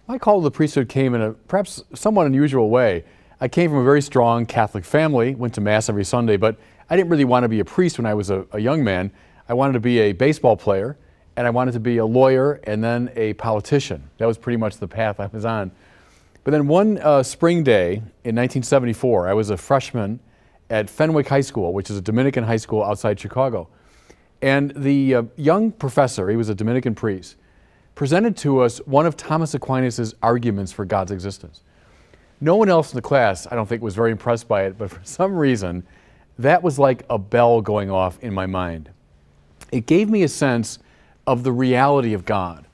My call to the priesthood came in a perhaps somewhat unusual way. I came from a very strong Catholic family, went to Mass every Sunday, but I didn't really want to be a priest when I was a young man. I wanted to be a baseball player, and I wanted to be a lawyer and then a politician. That was pretty much the path I was on. But then one spring day in 1974, I was a freshman at Fenwick High School, which is a Dominican high school outside Chicago. And the young professor, he was a Dominican priest, presented to us one of Thomas Aquinas' arguments for God's existence. No one else in the class, I don't think, was very impressed by it, but for some reason, that was like a bell going off in my mind. It gave me a sense of the reality of God,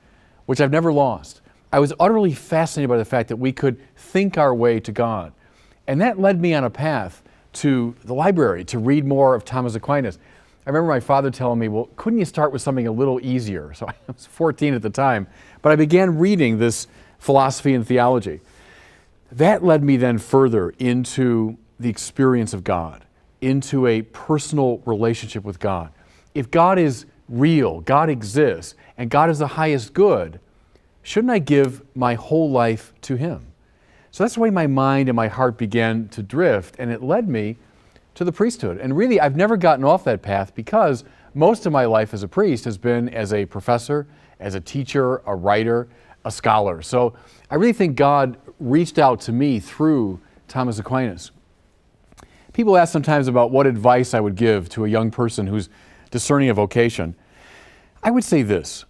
which I've never lost. I was utterly fascinated by the fact that we could think our way to God. And that led me on a path to the library to read more of Thomas Aquinas. I remember my father telling me, well, couldn't you start with something a little easier? So I was 14 at the time, but I began reading this philosophy and theology. That led me then further into the experience of God, into a personal relationship with God. If God is real, God exists, and God is the highest good, shouldn't I give my whole life to Him? So that's the way my mind and my heart began to drift, and it led me to the priesthood. And really, I've never gotten off that path because most of my life as a priest has been as a professor, as a teacher, a writer, a scholar. So I really think God reached out to me through Thomas Aquinas. People ask sometimes about what advice I would give to a young person who's discerning a vocation. I would say this: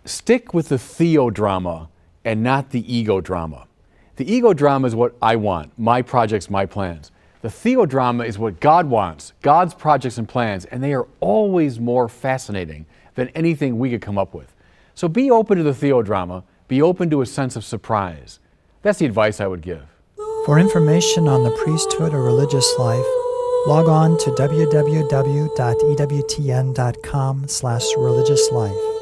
stick with the theodrama and not the ego drama. The ego drama is what I want, my projects, my plans. The theodrama is what God wants, God's projects and plans, and they are always more fascinating than anything we could come up with. So be open to the theodrama, be open to a sense of surprise. That's the advice I would give. For information on the priesthood or religious life, log on to www.ewtn.com/religiouslife.